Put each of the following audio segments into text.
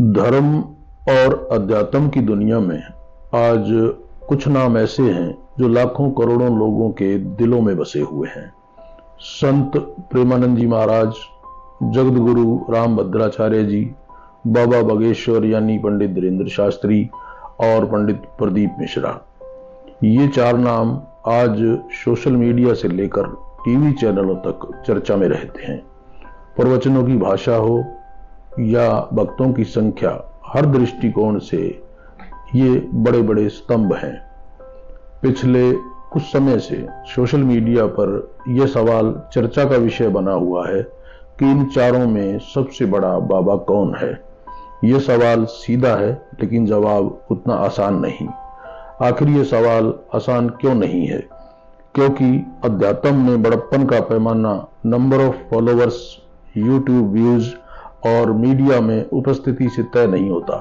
धर्म और अध्यात्म की दुनिया में आज कुछ नाम ऐसे हैं जो लाखों करोड़ों लोगों के दिलों में बसे हुए हैं। संत प्रेमानंद जी महाराज, जगतगुरु राम भद्राचार्य जी, बाबा बागेश्वर यानी पंडित धीरेन्द्र शास्त्री और पंडित प्रदीप मिश्रा। ये चार नाम आज सोशल मीडिया से लेकर टीवी चैनलों तक चर्चा में रहते हैं। प्रवचनों की भाषा हो या भक्तों की संख्या, हर दृष्टिकोण से ये बड़े बड़े स्तंभ हैं। पिछले कुछ समय से सोशल मीडिया पर यह सवाल चर्चा का विषय बना हुआ है कि इन चारों में सबसे बड़ा बाबा कौन है। यह सवाल सीधा है लेकिन जवाब उतना आसान नहीं। आखिर यह सवाल आसान क्यों नहीं है? क्योंकि अध्यात्म में बड़प्पन का पैमाना number of followers, YouTube views और मीडिया में उपस्थिति से तय नहीं होता।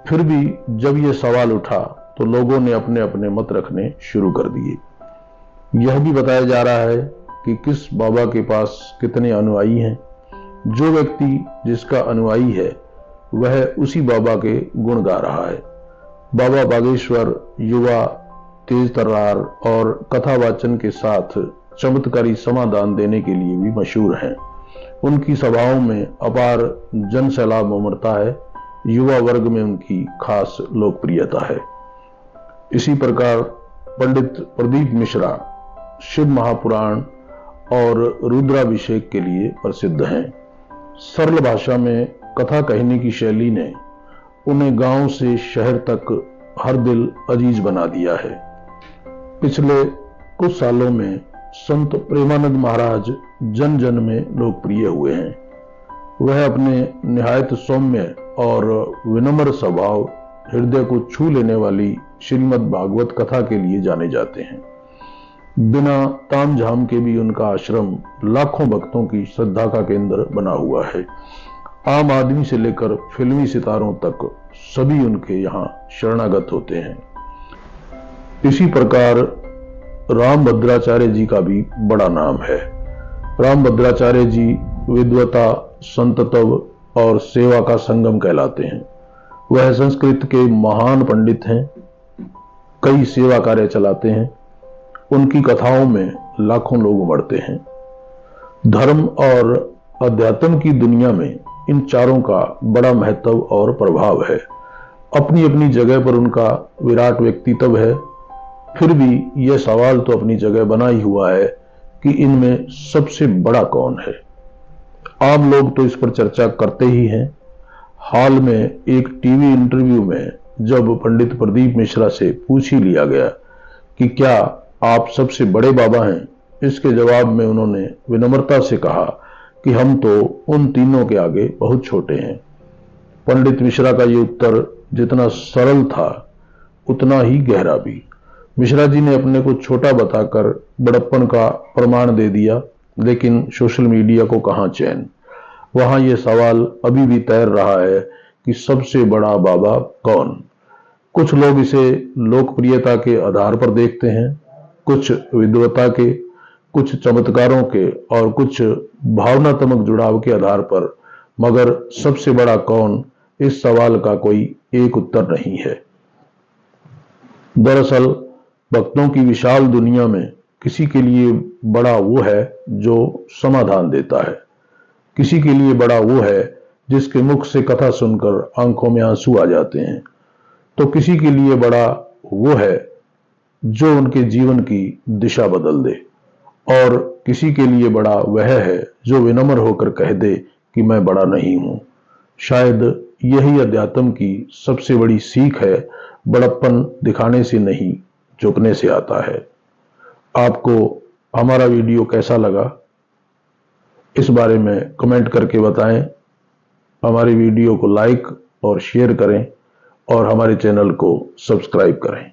फिर भी जब यह सवाल उठा तो लोगों ने अपने अपने मत रखने शुरू कर दिए। यह भी बताया जा रहा है कि किस बाबा के पास कितने अनुयायी हैं। जो व्यक्ति जिसका अनुयायी है वह उसी बाबा के गुण गा रहा है। बाबा बागेश्वर युवा, तेज तर्रार और कथा वाचन के साथ चमत्कारी समाधान देने के लिए भी मशहूर हैं। उनकी सभाओं में अपार जन सैलाब उमड़ता है। युवा वर्ग में उनकी खास लोकप्रियता है। इसी प्रकार पंडित प्रदीप मिश्रा शिव महापुराण और रुद्राभिषेक के लिए प्रसिद्ध हैं। सरल भाषा में कथा कहने की शैली ने उन्हें गांव से शहर तक हर दिल अजीज बना दिया है। पिछले कुछ सालों में संत प्रेमानंद महाराज जन जन में लोकप्रिय हुए हैं। वह अपने निहायत सौम्य और विनम्र स्वभाव, हृदय को छू लेने वाली श्रीमद् भागवत कथा के लिए जाने जाते हैं। बिना ताम झाम के भी उनका आश्रम लाखों भक्तों की श्रद्धा का केंद्र बना हुआ है। आम आदमी से लेकर फिल्मी सितारों तक सभी उनके यहाँ शरणागत होते हैं। इसी प्रकार राम भद्राचार्य जी का भी बड़ा नाम है। राम भद्राचार्य जी विद्वता, संतत्व और सेवा का संगम कहलाते हैं। वह संस्कृत के महान पंडित हैं। कई सेवा कार्य चलाते हैं। उनकी कथाओं में लाखों लोग उमड़ते हैं। धर्म और अध्यात्म की दुनिया में इन चारों का बड़ा महत्व और प्रभाव है। अपनी अपनी जगह पर उनका विराट व्यक्तित्व है। फिर भी यह सवाल तो अपनी जगह बना ही हुआ है कि इनमें सबसे बड़ा कौन है। आम लोग तो इस पर चर्चा करते ही हैं। हाल में एक टीवी इंटरव्यू में जब पंडित प्रदीप मिश्रा से पूछ ही लिया गया कि क्या आप सबसे बड़े बाबा हैं, इसके जवाब में उन्होंने विनम्रता से कहा कि हम तो उन तीनों के आगे बहुत छोटे हैं। पंडित मिश्रा का ये उत्तर जितना सरल था उतना ही गहरा भी। मिश्रा जी ने अपने को छोटा बताकर बड़प्पन का प्रमाण दे दिया, लेकिन सोशल मीडिया को कहां चैन। वहां यह सवाल अभी भी तैर रहा है कि सबसे बड़ा बाबा कौन। कुछ लोग इसे लोकप्रियता के आधार पर देखते हैं, कुछ विद्वता के, कुछ चमत्कारों के और कुछ भावनात्मक जुड़ाव के आधार पर। मगर सबसे बड़ा कौन, इस सवाल का कोई एक उत्तर नहीं है। दरअसल भक्तों की विशाल दुनिया में किसी के लिए बड़ा वो है जो समाधान देता है। किसी के लिए बड़ा वो है जिसके मुख से कथा सुनकर आंखों में आंसू आ जाते हैं। तो किसी के लिए बड़ा वो है जो उनके जीवन की दिशा बदल दे। और किसी के लिए बड़ा वह है जो विनम्र होकर कह दे कि मैं बड़ा नहीं हूं। शायद यही अध्यात्म की सबसे बड़ी सीख है। बड़प्पन दिखाने से नहीं, झुकने से आता है। आपको हमारा वीडियो कैसा लगा, इस बारे में कमेंट करके बताएं। हमारी वीडियो को लाइक और शेयर करें और हमारे चैनल को सब्सक्राइब करें।